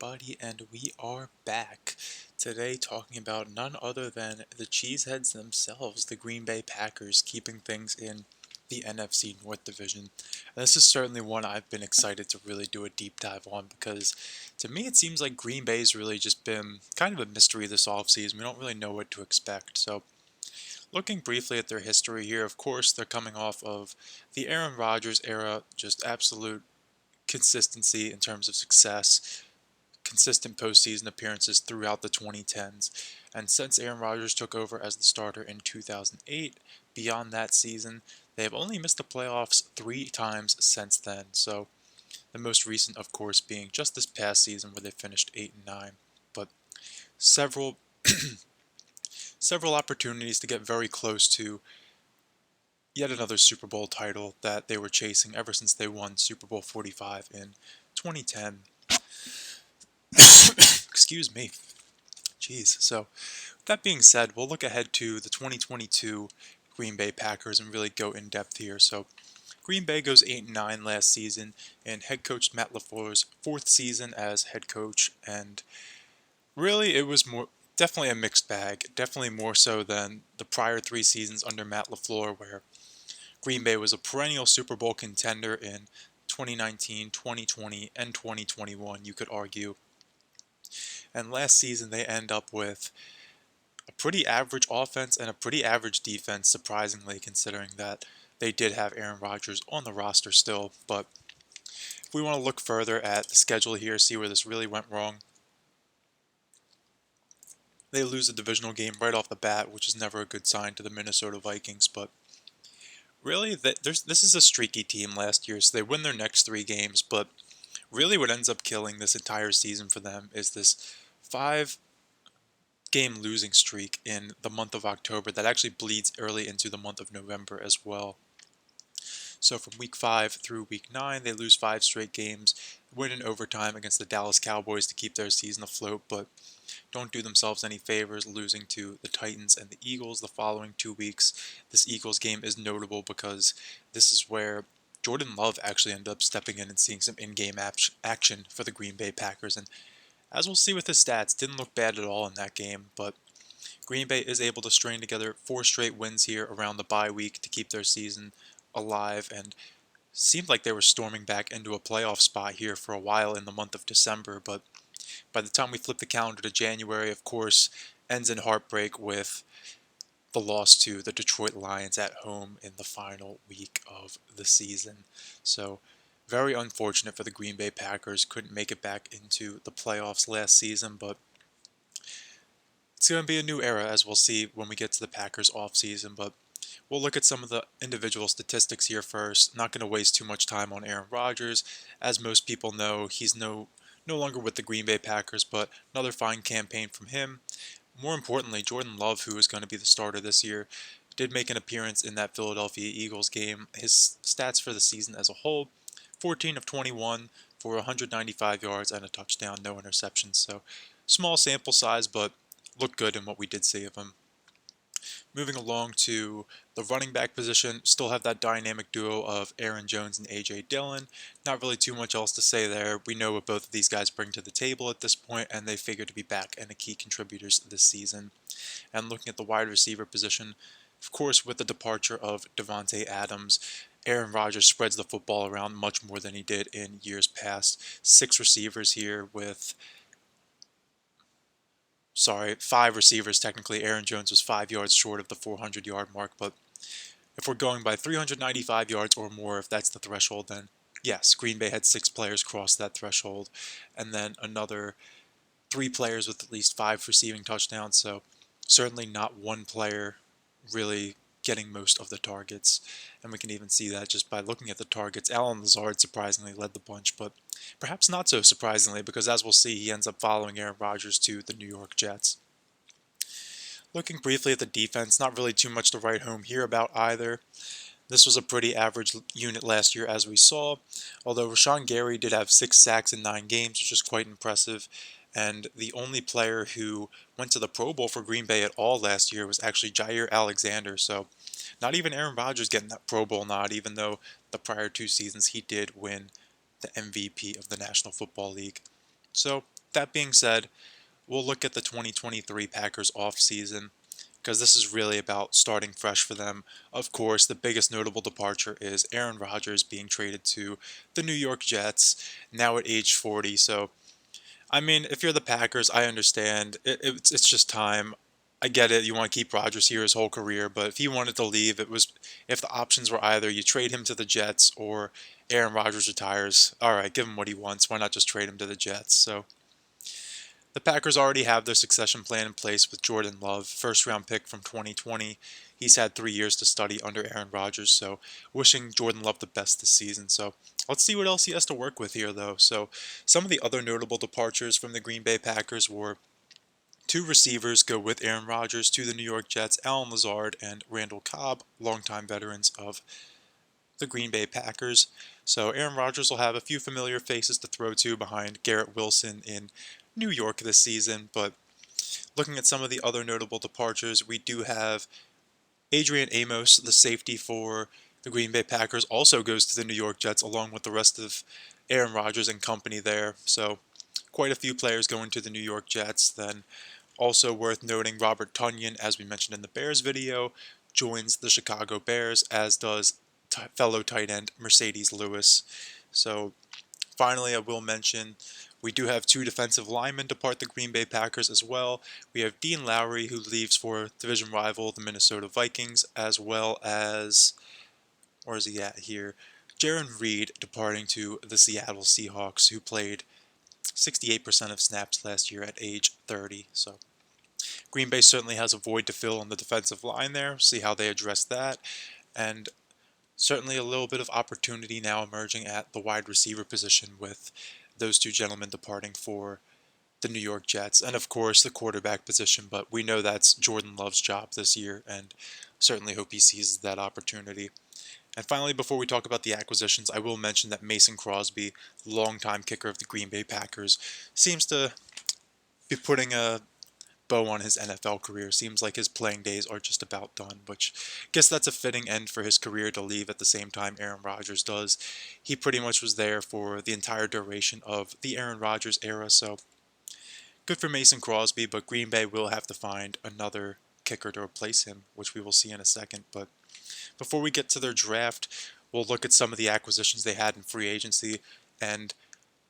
everybody, and we are back today talking about none other than the Cheeseheads themselves, the Green Bay Packers, keeping things in the NFC North division. And this is certainly one I've been excited to really do a deep dive on because to me it seems like Green Bay's really just been kind of a mystery this offseason. We don't really know what to expect. So looking briefly at their history here, of course, they're coming off of the Aaron Rodgers era, just absolute consistency in terms of success, consistent postseason appearances throughout the 2010s. And since Aaron Rodgers took over as the starter in 2008, beyond that season, they have only missed the playoffs 3 times since then. So the most recent, of course, being just this past season where they finished 8-9. But several several opportunities to get very close to yet another Super Bowl title that they were chasing ever since they won Super Bowl 45 in 2010. Excuse me. Jeez. So, that being said, we'll look ahead to the 2022 Green Bay Packers and really go in depth here. So, Green Bay goes 8-9 last season, and head coach Matt LaFleur's 4th season as head coach, and really it was definitely a mixed bag, definitely more so than the prior 3 seasons under Matt LaFleur, where Green Bay was a perennial Super Bowl contender in 2019, 2020, and 2021, you could argue. And last season they end up with a pretty average offense and a pretty average defense, surprisingly, considering that they did have Aaron Rodgers on the roster still. But if we want to look further at the schedule here, see where this really went wrong, they lose a divisional game right off the bat, which is never a good sign to the Minnesota Vikings. But really, this is a streaky team last year, so they win their next 3 games. But really what ends up killing this entire season for them is this 5-game losing streak in the month of October that actually bleeds early into the month of November as well. So from week 5 through week 9, they lose 5 straight games, win in overtime against the Dallas Cowboys to keep their season afloat, but don't do themselves any favors losing to the Titans and the Eagles the following 2 weeks. This Eagles game is notable because this is where Jordan Love actually ended up stepping in and seeing some in-game action for the Green Bay Packers. And as we'll see with his stats, didn't look bad at all in that game. But Green Bay is able to string together 4 straight wins here around the bye week to keep their season alive. And seemed like they were storming back into a playoff spot here for a while in the month of December. But by the time we flip the calendar to January, of course, ends in heartbreak with the loss to the Detroit Lions at home in the final week of the season. So very unfortunate for the Green Bay Packers. Couldn't make it back into the playoffs last season, but it's going to be a new era, as we'll see when we get to the Packers offseason. But we'll look at some of the individual statistics here first. Not going to waste too much time on Aaron Rodgers. As most people know, he's no longer with the Green Bay Packers, but another fine campaign from him. More importantly, Jordan Love, who is going to be the starter this year, did make an appearance in that Philadelphia Eagles game. His stats for the season as a whole, 14 of 21 for 195 yards and a touchdown, no interceptions. So small sample size, but looked good in what we did see of him. Moving along to the running back position, still have that dynamic duo of Aaron Jones and A.J. Dillon. Not really too much else to say there. We know what both of these guys bring to the table at this point, and they figure to be back and key contributors this season. And looking at the wide receiver position, of course, with the departure of Davante Adams, Aaron Rodgers spreads the football around much more than he did in years past. 6 receivers here with 5 receivers technically. Aaron Jones was 5 yards short of the 400-yard mark, but if we're going by 395 yards or more, if that's the threshold, then yes, Green Bay had 6 players cross that threshold, and then another 3 players with at least 5 receiving touchdowns, so certainly not one player really getting most of the targets, and we can even see that just by looking at the targets. Allen Lazard surprisingly led the bunch, but perhaps not so surprisingly, because as we'll see, he ends up following Aaron Rodgers to the New York Jets. Looking briefly at the defense, not really too much to write home here about either. This was a pretty average unit last year, as we saw, although Rashawn Gary did have 6 sacks in 9 games, which is quite impressive. And the only player who went to the Pro Bowl for Green Bay at all last year was actually Jair Alexander. So not even Aaron Rodgers getting that Pro Bowl nod, even though the prior 2 seasons he did win the MVP of the National Football League. So That being said, we'll look at the 2023 Packers offseason because this is really about starting fresh for them. Of course, the biggest notable departure is Aaron Rodgers being traded to the New York Jets, now at age 40. So, I mean, if you're the Packers, I understand. It's just time. I get it. You want to keep Rodgers here his whole career, but if he wanted to leave, if the options were either you trade him to the Jets or Aaron Rodgers retires. All right, give him what he wants. Why not just trade him to the Jets? So the Packers already have their succession plan in place with Jordan Love, first round pick from 2020. He's had 3 years to study under Aaron Rodgers, so wishing Jordan Love the best this season. So let's see what else he has to work with here, though. So some of the other notable departures from the Green Bay Packers were two receivers go with Aaron Rodgers to the New York Jets, Allen Lazard and Randall Cobb, longtime veterans of the Green Bay Packers. So Aaron Rodgers will have a few familiar faces to throw to behind Garrett Wilson in New York this season, but looking at some of the other notable departures, we do have Adrian Amos, the safety for the Green Bay Packers, also goes to the New York Jets along with the rest of Aaron Rodgers and company there. So quite a few players going to the New York Jets. Then also worth noting, Robert Tonyan, as we mentioned in the Bears video, joins the Chicago Bears, as does fellow tight end Mercedes Lewis. So finally, I will mention we do have two defensive linemen depart the Green Bay Packers as well. We have Dean Lowry, who leaves for division rival the Minnesota Vikings, as well as, where is he at here? Jaron Reed departing to the Seattle Seahawks, who played 68% of snaps last year at age 30. So Green Bay certainly has a void to fill on the defensive line there. See how they address that. And certainly a little bit of opportunity now emerging at the wide receiver position with those two gentlemen departing for the New York Jets. And of course, the quarterback position, but we know that's Jordan Love's job this year, and certainly hope he seizes that opportunity. And finally, before we talk about the acquisitions, I will mention that Mason Crosby, longtime kicker of the Green Bay Packers, seems to be putting a bow on his NFL career. Seems like his playing days are just about done, which I guess that's a fitting end for his career to leave at the same time Aaron Rodgers does. He pretty much was there for the entire duration of the Aaron Rodgers era, so good for Mason Crosby, but Green Bay will have to find another kicker to replace him, which we will see in a second. But before we get to their draft, we'll look at some of the acquisitions they had in free agency, and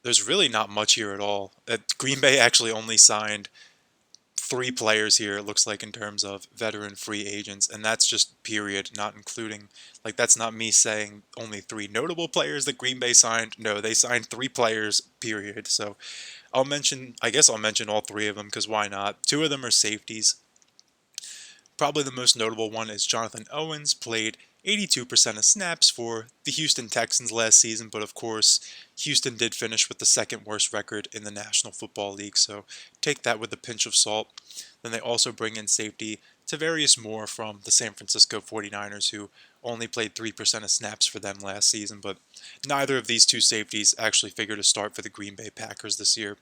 there's really not much here at all. Green Bay actually only signed three players here, it looks like, in terms of veteran free agents, and that's just period, not including, like, that's not me saying only three notable players that Green Bay signed. No, they signed three players, period. So I guess I'll mention all three of them because why not? Two of them are safeties. Probably the most notable one is Jonathan Owens, played 82% of snaps for the Houston Texans last season, but of course, Houston did finish with the second worst record in the National Football League, so take that with a pinch of salt. Then they also bring in safety Tavarius Moore from the San Francisco 49ers, who only played 3% of snaps for them last season, but neither of these two safeties actually figured to start for the Green Bay Packers this year.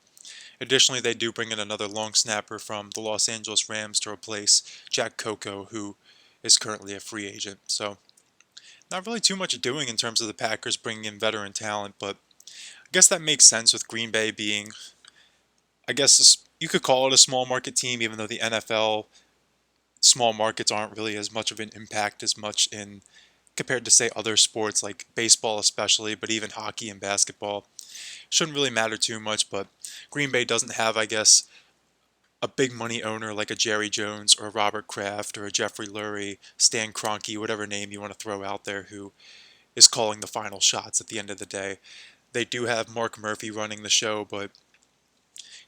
Additionally, they do bring in another long snapper from the Los Angeles Rams to replace Jack Coco, who is currently a free agent. So, not really too much doing in terms of the Packers bringing in veteran talent, but I guess that makes sense with Green Bay being, I guess you could call it a small market team, even though the NFL small markets aren't really as much of an impact as much in compared to, say, other sports like baseball especially, but even hockey and basketball. Shouldn't really matter too much, but Green Bay doesn't have, I guess, a big money owner like a Jerry Jones or a Robert Kraft or a Jeffrey Lurie, Stan Kroenke, whatever name you want to throw out there, who is calling the final shots at the end of the day. They do have Mark Murphy running the show, but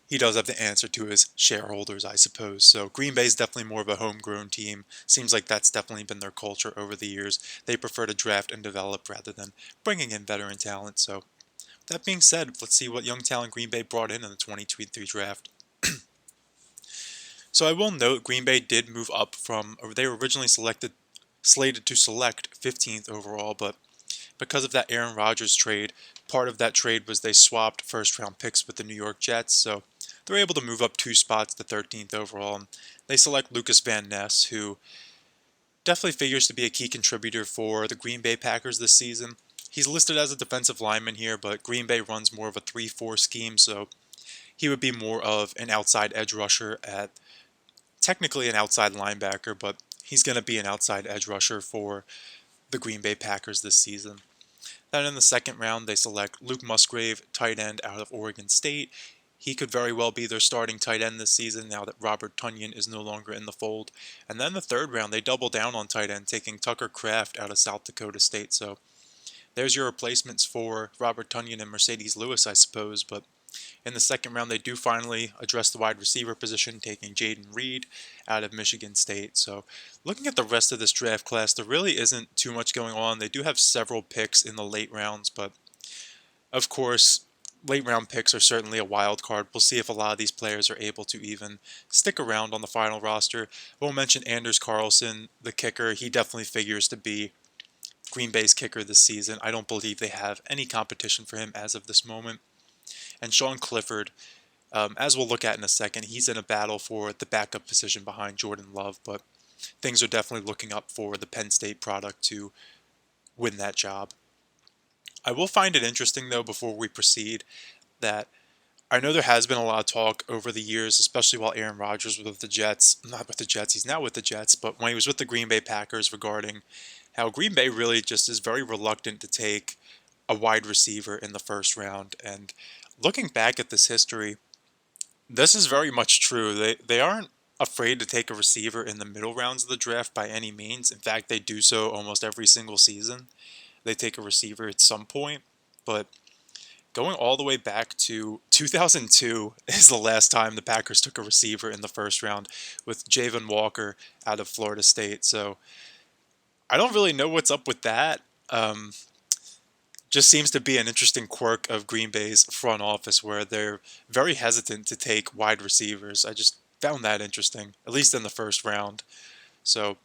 he does have to answer to his shareholders, I suppose. So Green Bay is definitely more of a homegrown team. Seems like that's definitely been their culture over the years. They prefer to draft and develop rather than bringing in veteran talent. So that being said, let's see what young talent Green Bay brought in the 2023 draft. So I will note Green Bay did move up from, or they were originally slated to select 15th overall, but because of that Aaron Rodgers trade, part of that trade was they swapped first round picks with the New York Jets, so they're able to move up 2 spots to 13th overall. And they select Lucas Van Ness, who definitely figures to be a key contributor for the Green Bay Packers this season. He's listed as a defensive lineman here, but Green Bay runs more of a 3-4 scheme, so he would be more of an outside edge rusher at technically an outside linebacker, but he's going to be an outside edge rusher for the Green Bay Packers this season. Then in the second round, they select Luke Musgrave, tight end out of Oregon State. He could very well be their starting tight end this season now that Robert Tonyan is no longer in the fold. And then the third round, they double down on tight end, taking Tucker Kraft out of South Dakota State. So there's your replacements for Robert Tonyan and Mercedes Lewis, I suppose. But in the second round, they do finally address the wide receiver position, taking Jaden Reed out of Michigan State. So looking at the rest of this draft class, there really isn't too much going on. They do have several picks in the late rounds, but of course, late round picks are certainly a wild card. We'll see if a lot of these players are able to even stick around on the final roster. We'll mention Anders Carlson, the kicker. He definitely figures to be Green Bay's kicker this season. I don't believe they have any competition for him as of this moment. And Sean Clifford, as we'll look at in a second, he's in a battle for the backup position behind Jordan Love, but things are definitely looking up for the Penn State product to win that job. I will find it interesting, though, before we proceed, that I know there has been a lot of talk over the years, especially while Aaron Rodgers was with the Jets, not with the Jets, he's now with the Jets, but when he was with the Green Bay Packers, regarding how Green Bay really just is very reluctant to take a wide receiver in the first round. And looking back at this history, this is very much true. They aren't afraid to take a receiver in the middle rounds of the draft by any means. In fact, they do so almost every single season. They take a receiver at some point, but going all the way back to 2002 is the last time the Packers took a receiver in the first round with Javon Walker out of Florida State. So I don't really know what's up with that. Just seems to be an interesting quirk of Green Bay's front office where they're very hesitant to take wide receivers. I just found that interesting, at least in the first round. So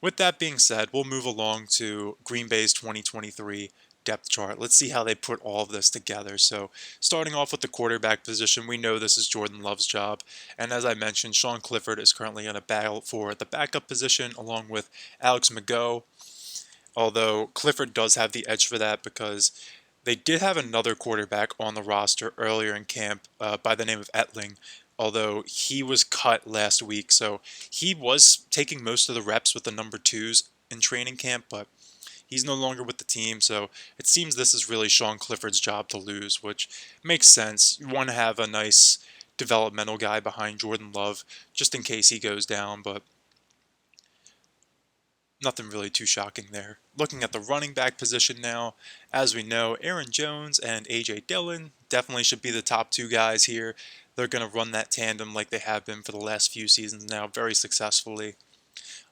with that being said, we'll move along to Green Bay's 2023 depth chart. Let's see how they put all of this together. So starting off with the quarterback position, we know this is Jordan Love's job. And as I mentioned, Sean Clifford is currently in a battle for the backup position along with Alex Mago. Although Clifford does have the edge for that because they did have another quarterback on the roster earlier in camp by the name of Etling, although he was cut last week. So he was taking most of the reps with the number twos in training camp, but he's no longer with the team. So it seems this is really Sean Clifford's job to lose, which makes sense. You want to have a nice developmental guy behind Jordan Love just in case he goes down, but nothing really too shocking there. Looking at the running back position now, as we know, Aaron Jones and A.J. Dillon definitely should be the top two guys here. They're going to run that tandem like they have been for the last few seasons now very successfully.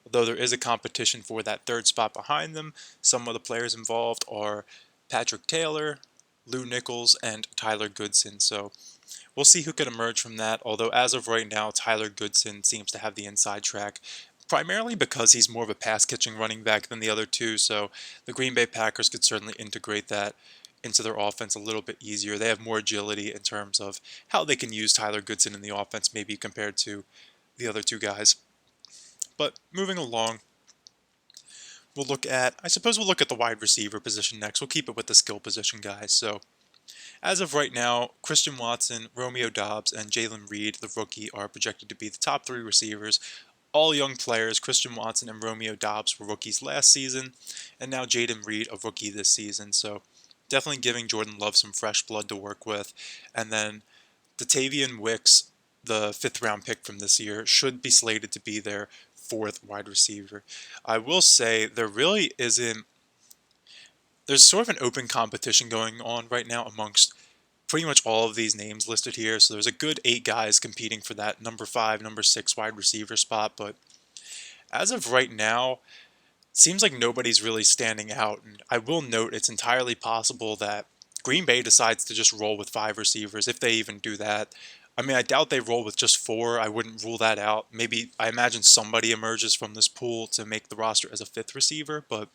Although there is a competition for that third spot behind them, some of the players involved are Patrick Taylor, Lou Nichols, and Tyler Goodson. So we'll see who can emerge from that, although as of right now, Tyler Goodson seems to have the inside track, primarily because he's more of a pass-catching running back than the other two, so the Green Bay Packers could certainly integrate that into their offense a little bit easier. They have more agility in terms of how they can use Tyler Goodson in the offense, maybe compared to the other two guys. But moving along, I suppose we'll look at the wide receiver position next. We'll keep it with the skill position guys. So as of right now, Christian Watson, Romeo Doubs, and Jalen Reed, the rookie, are projected to be the top three receivers. All young players. Christian Watson and Romeo Doubs were rookies last season, and now Jaden Reed, a rookie this season. So definitely giving Jordan Love some fresh blood to work with. And then Datavian Wicks, the fifth-round pick from this year, should be slated to be their fourth wide receiver. I will say there really isn't. There's sort of an open competition going on right now amongst pretty much all of these names listed here. So there's a good 8 guys competing for that number 5, number 6 wide receiver spot. But as of right now, it seems like nobody's really standing out. And I will note it's entirely possible that Green Bay decides to just roll with 5 receivers, if they even do that. I mean, I doubt they roll with just 4. I wouldn't rule that out. Maybe, I imagine somebody emerges from this pool to make the roster as a 5th receiver, but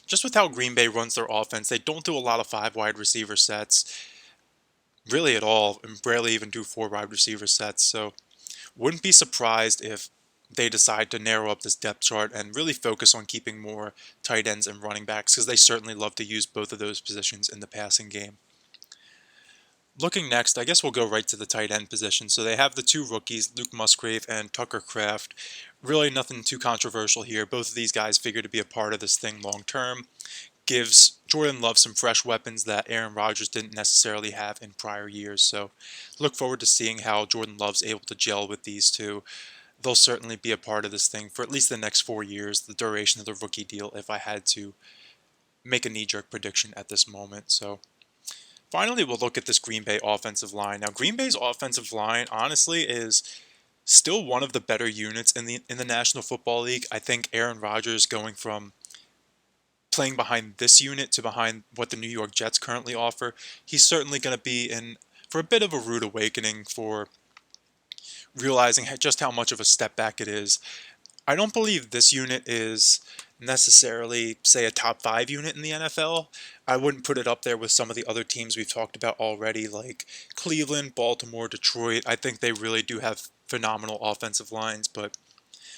just with how Green Bay runs their offense, they don't do a lot of 5 wide receiver sets, really at all, and barely even do 4 wide receiver sets. So wouldn't be surprised if they decide to narrow up this depth chart and really focus on keeping more tight ends and running backs, because they certainly love to use both of those positions in the passing game. Looking next, I guess we'll go right to the tight end position. So they have the two rookies, Luke Musgrave and Tucker Kraft. Really nothing too controversial here. Both of these guys figure to be a part of this thing long term. Gives Jordan Love some fresh weapons that Aaron Rodgers didn't necessarily have in prior years. So look forward to seeing how Jordan Love's able to gel with these two. They'll certainly be a part of this thing for at least the next 4 years, the duration of the rookie deal, if I had to make a knee-jerk prediction at this moment. So finally, we'll look at this Green Bay offensive line. Now, Green Bay's offensive line, honestly, is still one of the better units in the National Football League. I think Aaron Rodgers going from playing behind this unit to behind what the New York Jets currently offer, he's certainly going to be in for a bit of a rude awakening for realizing just how much of a step back it is. I don't believe this unit is necessarily, say, a top 5 unit in the NFL. I wouldn't put it up there with some of the other teams we've talked about already, like Cleveland, Baltimore, Detroit. I think they really do have phenomenal offensive lines, but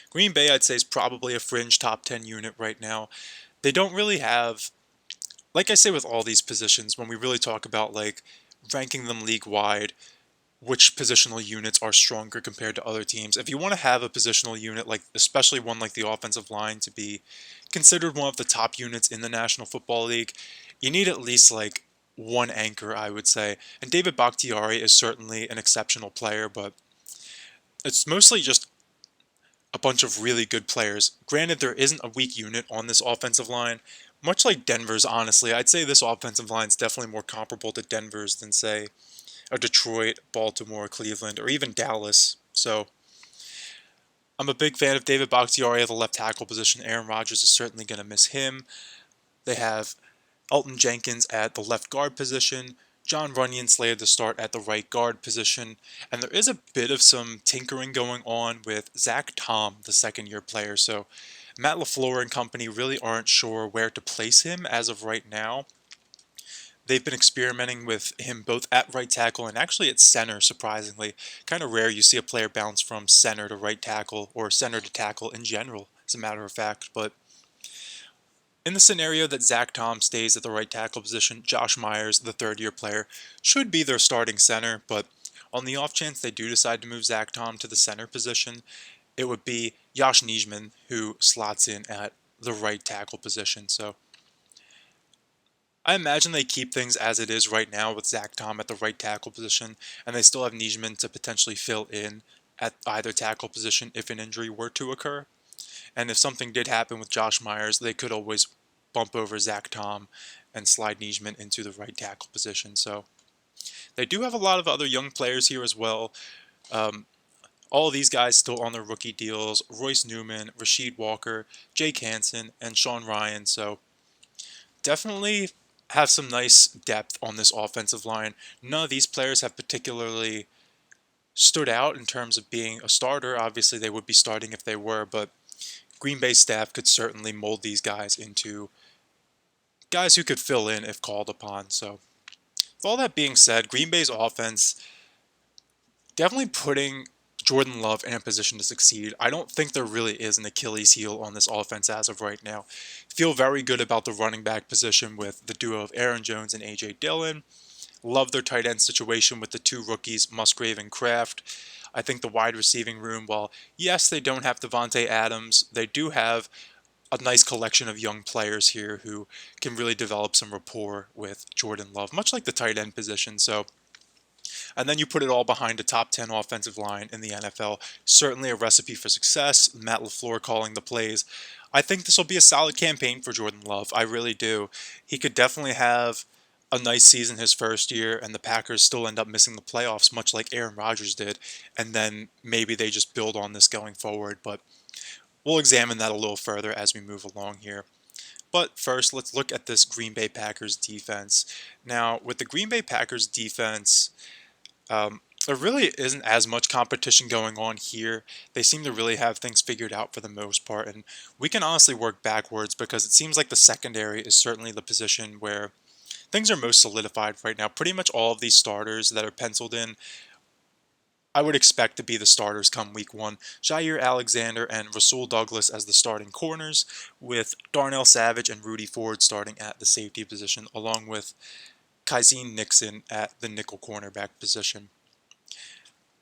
Green Bay, I'd say, is probably a fringe top 10 unit right now. They don't really have, like I say with all these positions, when we really talk about like ranking them league wide, which positional units are stronger compared to other teams. If you want to have a positional unit, like especially one like the offensive line, to be considered one of the top units in the National Football League, you need at least like one anchor, I would say. And David Bakhtiari is certainly an exceptional player, but it's mostly just a bunch of really good players. Granted, there isn't a weak unit on this offensive line. Much like Denver's, honestly, I'd say this offensive line is definitely more comparable to Denver's than, say, a Detroit, Baltimore, Cleveland, or even Dallas. So I'm a big fan of David Bakhtiari at the left tackle position. Aaron Rodgers is certainly going to miss him. They have Elton Jenkins at the left guard position, John Runyon slated to start at the right guard position, and there is a bit of some tinkering going on with Zach Tom, the second-year player. So Matt LaFleur and company really aren't sure where to place him as of right now. They've been experimenting with him both at right tackle and actually at center, surprisingly. Kind of rare you see a player bounce from center to right tackle or center to tackle in general, as a matter of fact. But in the scenario that Zach Tom stays at the right tackle position, Josh Myers, the third-year player, should be their starting center. But on the off chance they do decide to move Zach Tom to the center position, it would be Josh Nijman who slots in at the right tackle position. So I imagine they keep things as it is right now with Zach Tom at the right tackle position, and they still have Nijman to potentially fill in at either tackle position if an injury were to occur. And if something did happen with Josh Myers, they could always bump over Zach Tom and slide Nijman into the right tackle position. So they do have a lot of other young players here as well. All of these guys still on their rookie deals: Royce Newman, Rasheed Walker, Jake Hansen, and Sean Ryan. So definitely have some nice depth on this offensive line. None of these players have particularly stood out in terms of being a starter. Obviously, they would be starting if they were, but Green Bay staff could certainly mold these guys into guys who could fill in if called upon. So, with all that being said, Green Bay's offense definitely putting Jordan Love in a position to succeed. I don't think there really is an Achilles heel on this offense as of right now. Feel very good about the running back position with the duo of Aaron Jones and A.J. Dillon. Love their tight end situation with the two rookies, Musgrave and Kraft. I think the wide receiving room, while yes, they don't have Devontae Adams, they do have a nice collection of young players here who can really develop some rapport with Jordan Love, much like the tight end position. So, and then you put it all behind a top 10 offensive line in the NFL. Certainly a recipe for success. Matt LaFleur calling the plays. I think this will be a solid campaign for Jordan Love. I really do. He could definitely have a nice season his first year, and the Packers still end up missing the playoffs, much like Aaron Rodgers did. And then maybe they just build on this going forward. But we'll examine that a little further as we move along here. But first, let's look at this Green Bay Packers defense. Now, with the Green Bay Packers defense, there really isn't as much competition going on here. They seem to really have things figured out for the most part, and we can honestly work backwards because it seems like the secondary is certainly the position where things are most solidified right now. Pretty much all of these starters that are penciled in, I would expect to be the starters come week one. Jair Alexander and Rasul Douglas as the starting corners, with Darnell Savage and Rudy Ford starting at the safety position, along with Kysene Nixon at the nickel cornerback position.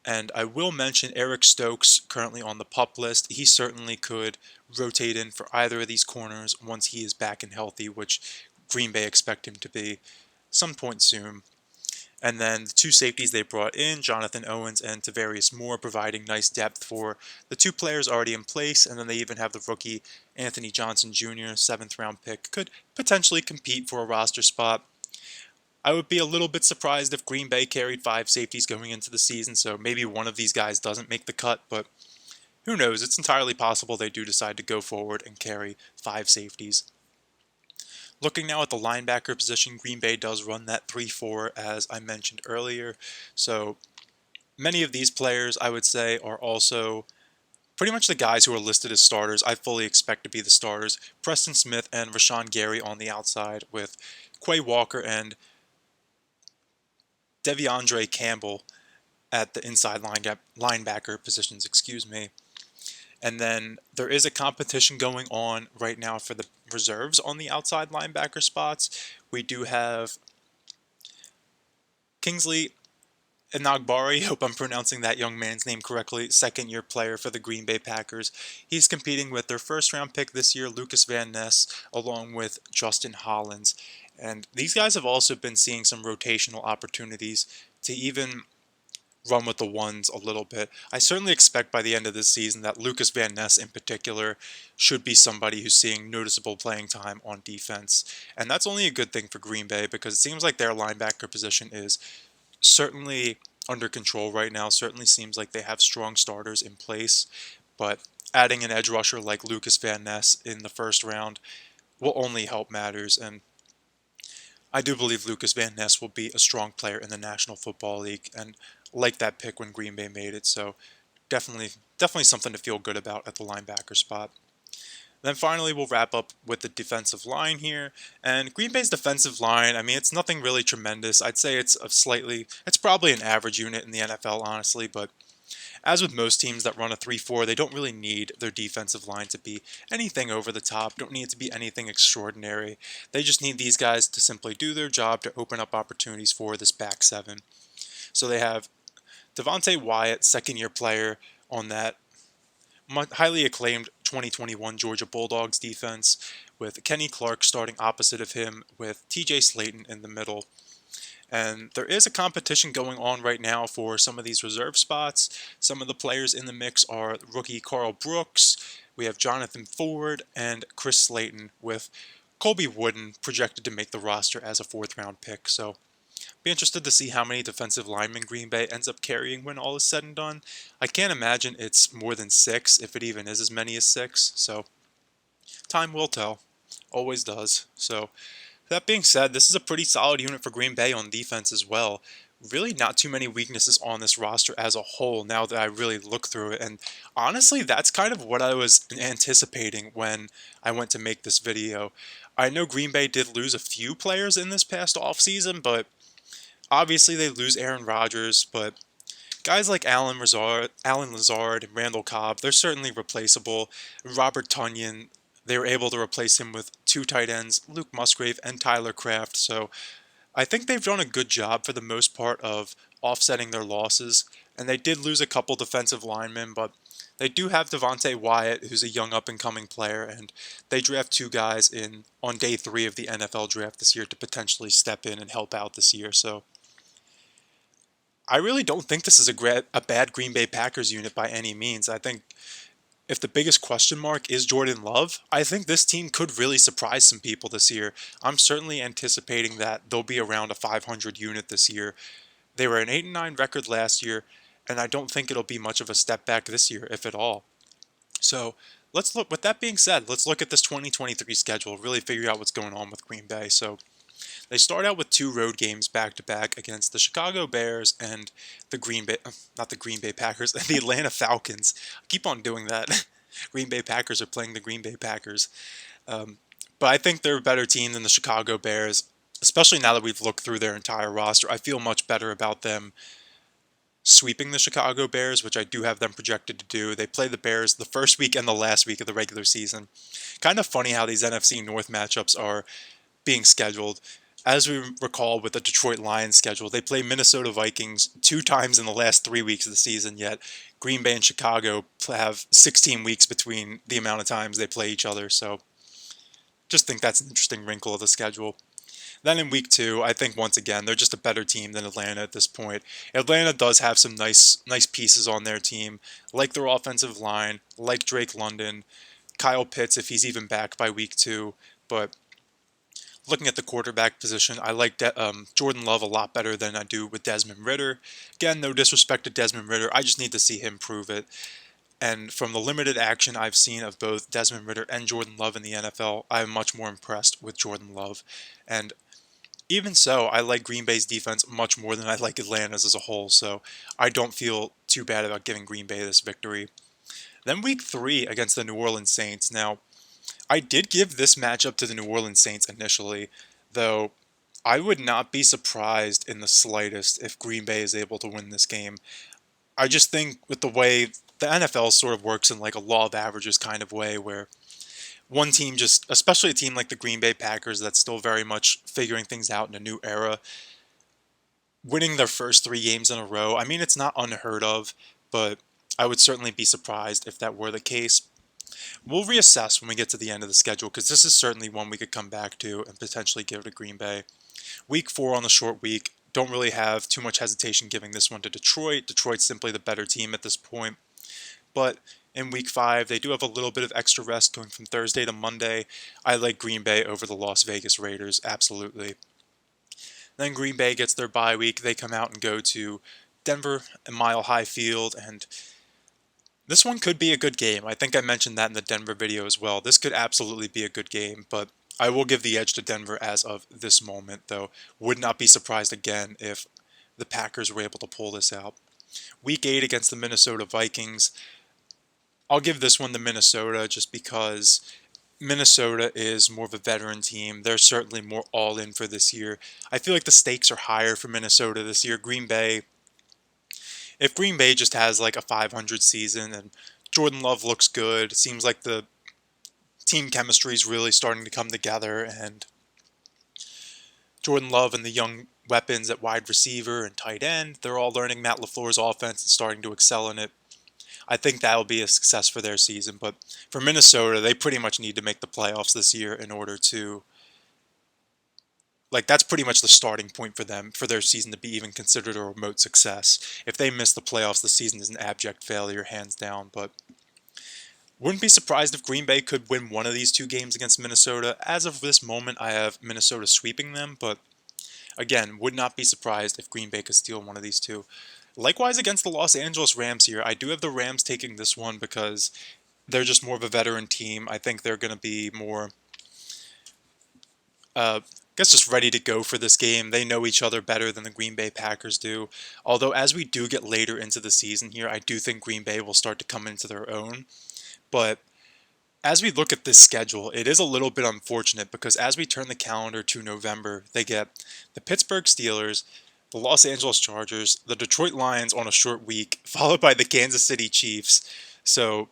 And I will mention Eric Stokes, currently on the PUP list. He certainly could rotate in for either of these corners once he is back and healthy, which Green Bay expect him to be some point soon. And then the two safeties they brought in, Jonathan Owens and Tavarius Moore, providing nice depth for the two players already in place. And then they even have the rookie Anthony Johnson Jr., 7th round pick, could potentially compete for a roster spot. I would be a little bit surprised if Green Bay carried 5 safeties going into the season, so maybe one of these guys doesn't make the cut, but who knows? It's entirely possible they do decide to go forward and carry 5 safeties. Looking now at the linebacker position, Green Bay does run that 3-4 as I mentioned earlier, so many of these players I would say are also pretty much the guys who are listed as starters. I fully expect to be the starters. Preston Smith and Rashawn Gary on the outside, with Quay Walker and De'Vondre Campbell at the inside linebacker positions, And then there is a competition going on right now for the reserves on the outside linebacker spots. We do have Kingsley Enagbare, hope I'm pronouncing that young man's name correctly, second-year player for the Green Bay Packers. He's competing with their first-round pick this year, Lucas Van Ness, along with Justin Hollins. And these guys have also been seeing some rotational opportunities to even run with the ones a little bit. I certainly expect by the end of this season that Lucas Van Ness in particular should be somebody who's seeing noticeable playing time on defense. And that's only a good thing for Green Bay because it seems like their linebacker position is certainly under control right now. Certainly seems like they have strong starters in place. But adding an edge rusher like Lucas Van Ness in the first round will only help matters. And I do believe Lucas Van Ness will be a strong player in the National Football League and like that pick when Green Bay made it. So definitely something to feel good about at the linebacker spot. Then finally, we'll wrap up with the defensive line here. And Green Bay's defensive line, I mean, it's nothing really tremendous. I'd say it's probably an average unit in the NFL, honestly, but as with most teams that run a 3-4, they don't really need their defensive line to be anything over the top, don't need it to be anything extraordinary. They just need these guys to simply do their job to open up opportunities for this back seven. So they have Devontae Wyatt, second-year player on that highly acclaimed 2021 Georgia Bulldogs defense, with Kenny Clark starting opposite of him, with TJ Slayton in the middle. And there is a competition going on right now for some of these reserve spots. Some of the players in the mix are rookie Carl Brooks, we have Jonathan Ford, and Chris Slayton, with Colby Wooden projected to make the roster as a 4th-round pick. So be interested to see how many defensive linemen Green Bay ends up carrying when all is said and done. I can't imagine it's more than 6, if it even is as many as 6. So time will tell. Always does. So that being said, this is a pretty solid unit for Green Bay on defense as well. Really not too many weaknesses on this roster as a whole now that I really look through it. And honestly, that's kind of what I was anticipating when I went to make this video. I know Green Bay did lose a few players in this past offseason, but obviously they lose Aaron Rodgers, but guys like Alan Lazard and Randall Cobb, they're certainly replaceable. Robert Tonyan, they were able to replace him with 2 tight ends, Luke Musgrave and Tyler Kraft. So I think they've done a good job for the most part of offsetting their losses. And they did lose a couple defensive linemen, but they do have Devontae Wyatt, who's a young up-and-coming player, and they draft 2 guys on day 3 of the NFL draft this year to potentially step in and help out this year. So I really don't think this is a bad Green Bay Packers unit by any means. I think if the biggest question mark is Jordan Love, I think this team could really surprise some people this year. I'm certainly anticipating that they'll be around a 500 unit this year. They were an 8-9 record last year, and I don't think it'll be much of a step back this year, if at all. So let's look. With that being said, let's look at this 2023 schedule, really figure out what's going on with Green Bay. So they start out with 2 road games back-to-back against the Chicago Bears and the not the Green Bay Packers, the Atlanta Falcons. I keep on doing that. Green Bay Packers are playing the Green Bay Packers. But I think they're a better team than the Chicago Bears, especially now that we've looked through their entire roster. I feel much better about them sweeping the Chicago Bears, which I do have them projected to do. They play the Bears the first week and the last week of the regular season. Kind of funny how these NFC North matchups are being scheduled. as we recall with the Detroit Lions schedule, they play Minnesota Vikings 2 times in the last 3 weeks of the season, yet Green Bay and Chicago have 16 weeks between the amount of times they play each other. So just think that's an interesting wrinkle of the schedule. Then in week 2, I think once again they're just a better team than Atlanta at this point. Atlanta does have some nice pieces on their team, like their offensive line, like Drake London, Kyle Pitts if he's even back by week 2. But looking at the quarterback position, I like Jordan Love a lot better than I do with Desmond Ridder. Again, no disrespect to Desmond Ridder, I just need to see him prove it. And from the limited action I've seen of both Desmond Ridder and Jordan Love in the NFL, I'm much more impressed with Jordan Love. And even so, I like Green Bay's defense much more than I like Atlanta's as a whole, so I don't feel too bad about giving Green Bay this victory. Then week 3 against the New Orleans Saints. Now, I did give this matchup to the New Orleans Saints initially, though I would not be surprised in the slightest if Green Bay is able to win this game. I just think with the way the NFL sort of works in like a law of averages kind of way where one team just, especially a team like the Green Bay Packers that's still very much figuring things out in a new era, winning their first 3 games in a row, I mean, it's not unheard of, but I would certainly be surprised if that were the case. We'll reassess when we get to the end of the schedule because this is certainly one we could come back to and potentially give to Green Bay. Week 4 on the short week, don't really have too much hesitation giving this one to Detroit. Detroit's simply the better team at this point. But in week 5, they do have a little bit of extra rest going from Thursday to Monday. I like Green Bay over the Las Vegas Raiders, absolutely. Then Green Bay gets their bye week. They come out and go to Denver and Mile High Field, and this one could be a good game. I think I mentioned that in the Denver video as well. This could absolutely be a good game, but I will give the edge to Denver as of this moment, though. Would not be surprised again if the Packers were able to pull this out. Week 8 against the Minnesota Vikings. I'll give this one to Minnesota just because Minnesota is more of a veteran team. They're certainly more all in for this year. I feel like the stakes are higher for Minnesota this year. If Green Bay just has like a 500 season and Jordan Love looks good, it seems like the team chemistry is really starting to come together, and Jordan Love and the young weapons at wide receiver and tight end, they're all learning Matt LaFleur's offense and starting to excel in it. I think that'll be a success for their season, but for Minnesota, they pretty much need to make the playoffs this year in order to, like, that's pretty much the starting point for them, for their season to be even considered a remote success. If they miss the playoffs, the season is an abject failure, hands down, but wouldn't be surprised if Green Bay could win one of these 2 games against Minnesota. As of this moment, I have Minnesota sweeping them, but again, would not be surprised if Green Bay could steal one of these 2. Likewise against the Los Angeles Rams here, I do have the Rams taking this one because they're just more of a veteran team. I think they're going to be more, I guess, just ready to go for this game. They know each other better than the Green Bay Packers do. Although as we do get later into the season here, I do think Green Bay will start to come into their own. But as we look at this schedule, it is a little bit unfortunate because as we turn the calendar to November, they get the Pittsburgh Steelers, the Los Angeles Chargers, the Detroit Lions on a short week, followed by the Kansas City Chiefs. So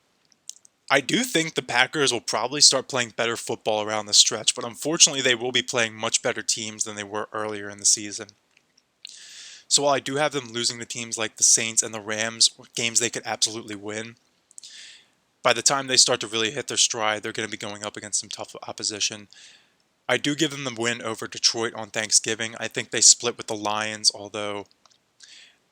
I do think the Packers will probably start playing better football around the stretch, but unfortunately they will be playing much better teams than they were earlier in the season. So while I do have them losing to teams like the Saints and the Rams, games they could absolutely win, by the time they start to really hit their stride, they're going to be going up against some tough opposition. I do give them the win over Detroit on Thanksgiving. I think they split with the Lions, although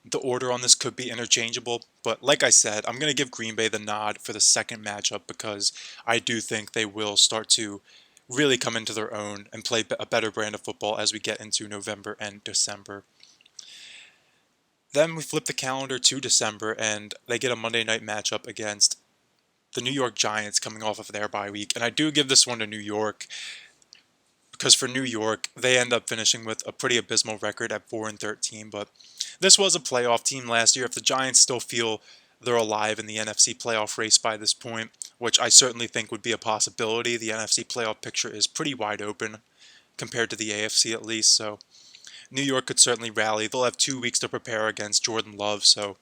the order on this could be interchangeable. But like I said, I'm going to give Green Bay the nod for the second matchup because I do think they will start to really come into their own and play a better brand of football as we get into November and December. Then we flip the calendar to December and they get a Monday night matchup against the New York Giants coming off of their bye week. And I do give this one to New York because for New York, they end up finishing with a pretty abysmal record at 4-13. But this was a playoff team last year. If the Giants still feel they're alive in the NFC playoff race by this point, which I certainly think would be a possibility, the NFC playoff picture is pretty wide open compared to the AFC at least. So New York could certainly rally. They'll have 2 weeks to prepare against Jordan Love, so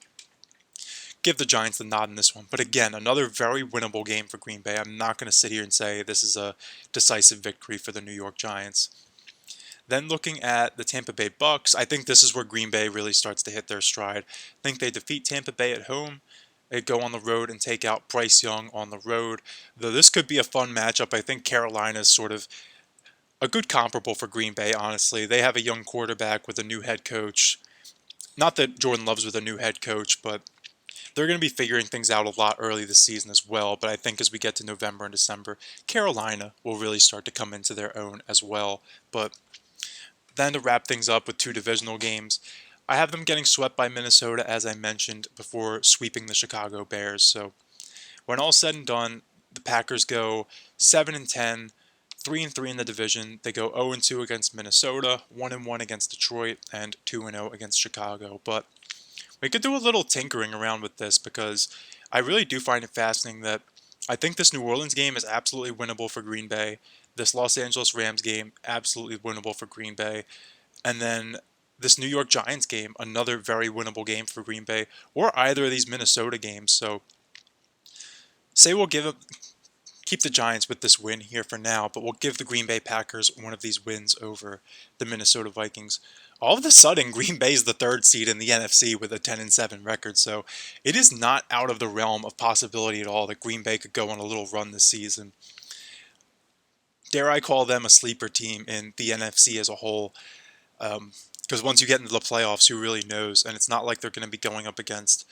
give the Giants the nod in this one. But again, another very winnable game for Green Bay. I'm not going to sit here and say this is a decisive victory for the New York Giants. Then looking at the Tampa Bay Bucks, I think this is where Green Bay really starts to hit their stride. I think they defeat Tampa Bay at home. They go on the road and take out Bryce Young on the road. Though this could be a fun matchup, I think Carolina is sort of a good comparable for Green Bay, honestly. They have a young quarterback with a new head coach. Not that Jordan Love's with a new head coach, but they're going to be figuring things out a lot early this season as well. But I think as we get to November and December, Carolina will really start to come into their own as well. But then to wrap things up with two divisional games, I have them getting swept by Minnesota, as I mentioned, before sweeping the Chicago Bears. So when all's said and done, the Packers go 7-10, 3-3 in the division. They go 0-2 against Minnesota, 1-1 against Detroit, and 2-0 against Chicago. But we could do a little tinkering around with this because I really do find it fascinating that I think this New Orleans game is absolutely winnable for Green Bay. This Los Angeles Rams game, absolutely winnable for Green Bay. And then this New York Giants game, another very winnable game for Green Bay, or either of these Minnesota games. So say we'll keep the Giants with this win here for now, but we'll give the Green Bay Packers one of these wins over the Minnesota Vikings. All of a sudden, Green Bay is the third seed in the NFC with a 10-7 record, so it is not out of the realm of possibility at all that Green Bay could go on a little run this season. Dare I call them a sleeper team in the NFC as a whole, because once you get into the playoffs, who really knows? And it's not like they're going to be going up against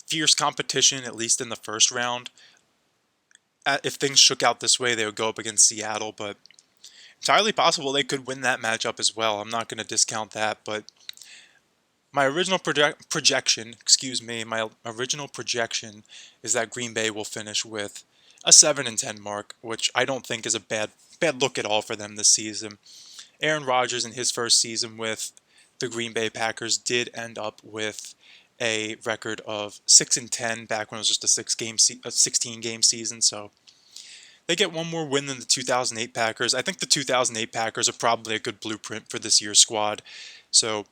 fierce competition, at least in the first round. If things shook out this way, they would go up against Seattle, but entirely possible they could win that matchup as well. I'm not going to discount that, but my original projection is that Green Bay will finish with a 7-10 mark, which I don't think is a bad look at all for them this season. Aaron Rodgers in his first season with the Green Bay Packers did end up with a record of 6-10 back when it was just a 16-game season. So they get one more win than the 2008 Packers. I think the 2008 Packers are probably a good blueprint for this year's squad. So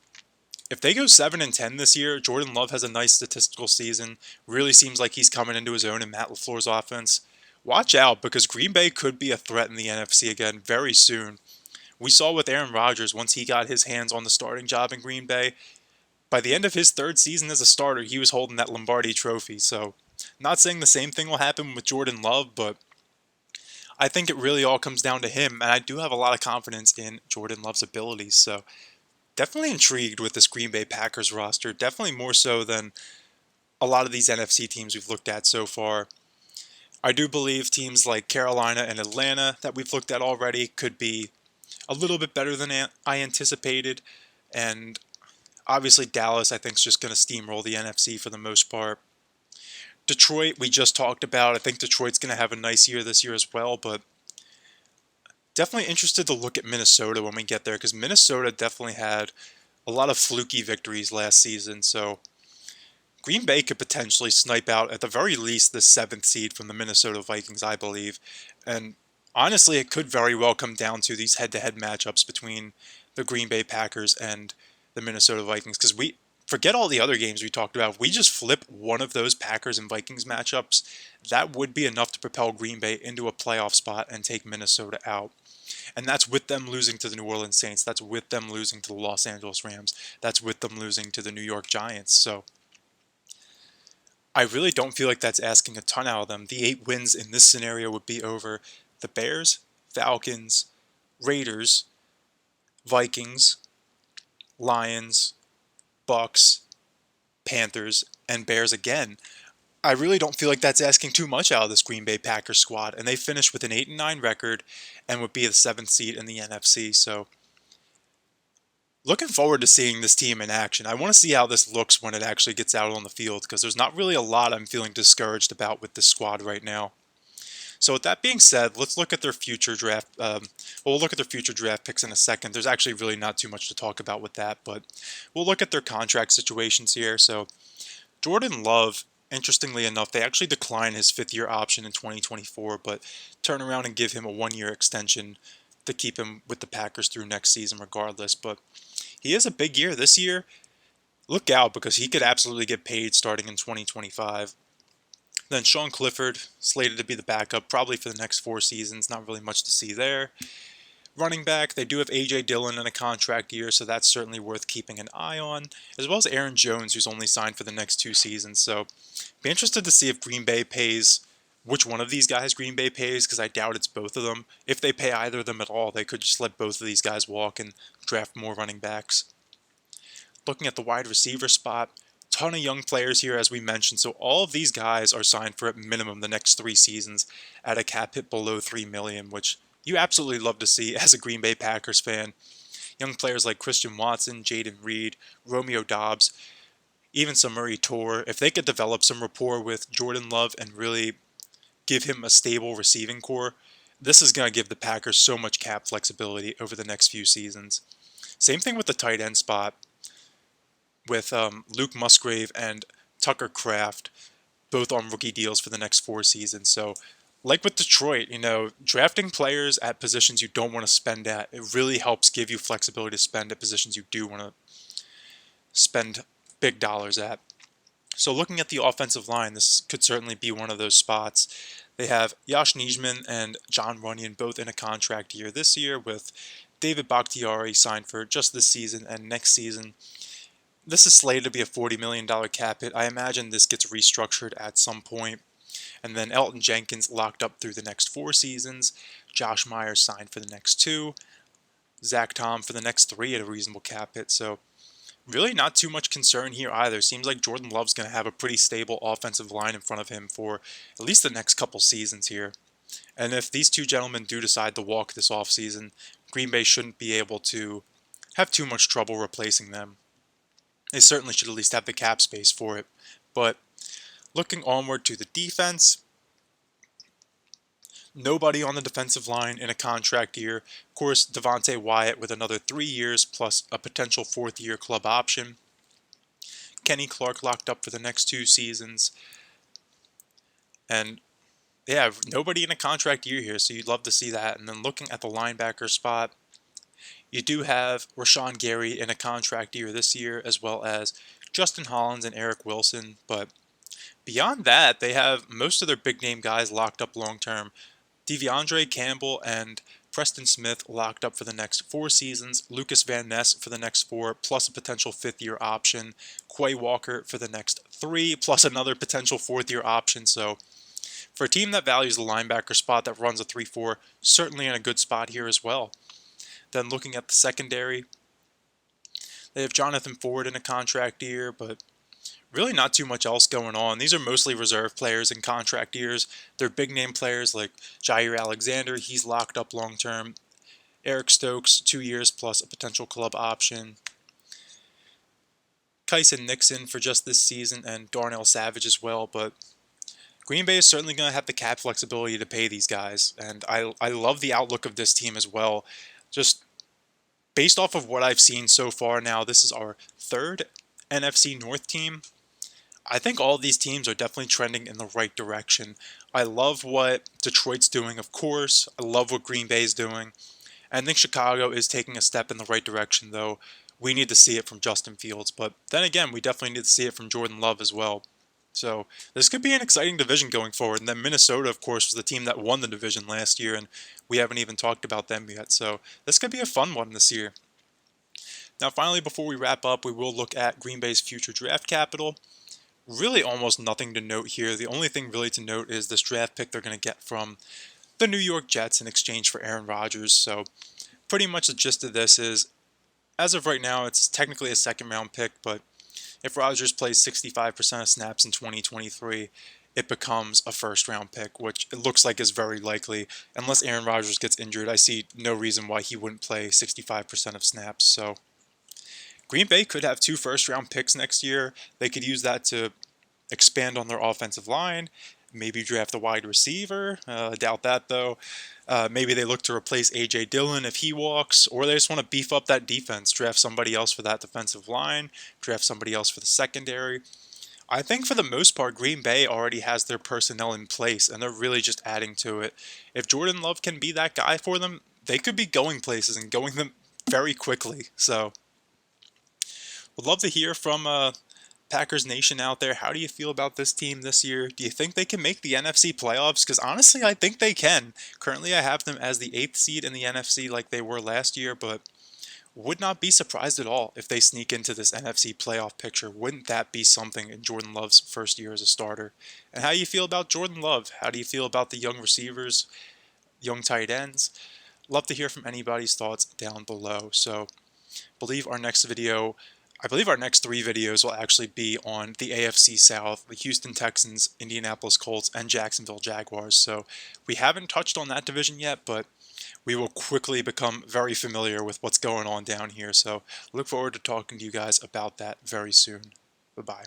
if they go 7-10 this year, Jordan Love has a nice statistical season. Really seems like he's coming into his own in Matt LaFleur's offense. Watch out, because Green Bay could be a threat in the NFC again very soon. We saw with Aaron Rodgers, once he got his hands on the starting job in Green Bay, by the end of his third season as a starter, he was holding that Lombardi trophy. So, not saying the same thing will happen with Jordan Love, but I think it really all comes down to him, and I do have a lot of confidence in Jordan Love's abilities. So, definitely intrigued with this Green Bay Packers roster, definitely more so than a lot of these NFC teams we've looked at so far. I do believe teams like Carolina and Atlanta that we've looked at already could be a little bit better than I anticipated, and obviously Dallas I think is just going to steamroll the NFC for the most part. Detroit we just talked about. I think Detroit's going to have a nice year this year as well, but definitely interested to look at Minnesota when we get there, because Minnesota definitely had a lot of fluky victories last season, so Green Bay could potentially snipe out, at the very least, the 7th seed from the Minnesota Vikings, I believe. And honestly, it could very well come down to these head-to-head matchups between the Green Bay Packers and the Minnesota Vikings. Because we forget all the other games we talked about. If we just flip one of those Packers and Vikings matchups, that would be enough to propel Green Bay into a playoff spot and take Minnesota out. And that's with them losing to the New Orleans Saints. That's with them losing to the Los Angeles Rams. That's with them losing to the New York Giants. So I really don't feel like that's asking a ton out of them. The 8 wins in this scenario would be over the Bears, Falcons, Raiders, Vikings, Lions, Bucks, Panthers, and Bears again. I really don't feel like that's asking too much out of this Green Bay Packers squad, and they finished with an 8-9 record and would be the 7th seed in the NFC. So looking forward to seeing this team in action. I want to see how this looks when it actually gets out on the field, because there's not really a lot I'm feeling discouraged about with this squad right now. So with that being said, let's look at their future draft. We'll look at their future draft picks in a second. There's actually really not too much to talk about with that, but we'll look at their contract situations here. So Jordan Love, interestingly enough, they actually decline his 5th-year option in 2024, but turn around and give him a 1-year extension to keep him with the Packers through next season regardless. But he has a big year this year. Look out, because he could absolutely get paid starting in 2025. Then Sean Clifford, slated to be the backup probably for the next 4 seasons. Not really much to see there. Running back, they do have A.J. Dillon in a contract year, so that's certainly worth keeping an eye on, as well as Aaron Jones, who's only signed for the next 2 seasons. So be interested to see if Green Bay pays, which one of these guys Green Bay pays, because I doubt it's both of them. If they pay either of them at all, they could just let both of these guys walk and draft more running backs. Looking at the wide receiver spot, ton of young players here, as we mentioned. So all of these guys are signed for at minimum the next 3 seasons at a cap hit below $3 million, which you absolutely love to see as a Green Bay Packers fan. Young players like Christian Watson, Jaden Reed, Romeo Doubs, even Samuri Toure, if they could develop some rapport with Jordan Love and really give him a stable receiving core, this is going to give the Packers so much cap flexibility over the next few seasons. Same thing with the tight end spot with Luke Musgrave and Tucker Kraft, both on rookie deals for the next 4 seasons. So, like with Detroit, drafting players at positions you don't want to spend at, it really helps give you flexibility to spend at positions you do want to spend big dollars at. So looking at the offensive line, this could certainly be one of those spots. They have Josh Nijman and John Runyon both in a contract year this year, with David Bakhtiari signed for just this season and next season. This is slated to be a $40 million cap hit. I imagine this gets restructured at some point. And then Elton Jenkins locked up through the next 4 seasons. Josh Myers signed for the next 2. Zach Tom for the next 3 at a reasonable cap hit. So really not too much concern here either. Seems like Jordan Love's going to have a pretty stable offensive line in front of him for at least the next couple seasons here. And if these two gentlemen do decide to walk this offseason, Green Bay shouldn't be able to have too much trouble replacing them. They certainly should at least have the cap space for it. But looking onward to the defense, nobody on the defensive line in a contract year. Of course, Devontae Wyatt with another 3 years plus a potential 4th-year club option. Kenny Clark locked up for the next 2 seasons. And yeah, nobody in a contract year here, so you'd love to see that. And then looking at the linebacker spot, you do have Rashawn Gary in a contract year this year, as well as Justin Hollins and Eric Wilson. But beyond that, they have most of their big-name guys locked up long-term. DeAndre Campbell and Preston Smith locked up for the next 4 seasons. Lucas Van Ness for the next 4, plus a potential 5th-year option. Quay Walker for the next 3, plus another potential 4th-year option. So for a team that values the linebacker spot that runs a 3-4, certainly in a good spot here as well. Then looking at the secondary, they have Jonathan Ford in a contract year, but really not too much else going on. These are mostly reserve players in contract years. They're big-name players like Jair Alexander. He's locked up long-term. Eric Stokes, 2 years plus a potential club option. Kyson Nixon for just this season, and Darnell Savage as well. But Green Bay is certainly going to have the cap flexibility to pay these guys. And I love the outlook of this team as well. Just based off of what I've seen so far now, this is our 3rd NFC North team. I think all of these teams are definitely trending in the right direction. I love what Detroit's doing, of course. I love what Green Bay's doing. I think Chicago is taking a step in the right direction, though. We need to see it from Justin Fields. But then again, we definitely need to see it from Jordan Love as well. So this could be an exciting division going forward. And then Minnesota, of course, was the team that won the division last year, and we haven't even talked about them yet. So this could be a fun one this year. Now, finally, before we wrap up, we will look at Green Bay's future draft capital. Really almost nothing to note here. The only thing really to note is this draft pick they're going to get from the New York Jets in exchange for Aaron Rodgers. So pretty much the gist of this is, as of right now, it's technically a 2nd-round pick, but if Rodgers plays 65% of snaps in 2023, it becomes a 1st-round pick, which it looks like is very likely. Unless Aaron Rodgers gets injured, I see no reason why he wouldn't play 65% of snaps. So Green Bay could have 2 first-round picks next year. They could use that to expand on their offensive line, maybe draft a wide receiver. I doubt that, though. Maybe they look to replace A.J. Dillon if he walks, or they just want to beef up that defense, draft somebody else for that defensive line, draft somebody else for the secondary. I think for the most part, Green Bay already has their personnel in place, and they're really just adding to it. If Jordan Love can be that guy for them, they could be going places and going them very quickly. So would love to hear from Packers Nation out there, how do you feel about this team this year? Do you think they can make the NFC playoffs? Because honestly, I think they can. Currently, I have them as the 8th seed in the NFC like they were last year, but would not be surprised at all if they sneak into this NFC playoff picture. Wouldn't that be something in Jordan Love's first year as a starter? And how do you feel about Jordan Love? How do you feel about the young receivers, young tight ends? Love to hear from anybody's thoughts down below. So I believe our next 3 videos will actually be on the AFC South, the Houston Texans, Indianapolis Colts, and Jacksonville Jaguars. So we haven't touched on that division yet, but we will quickly become very familiar with what's going on down here. So look forward to talking to you guys about that very soon. Bye-bye.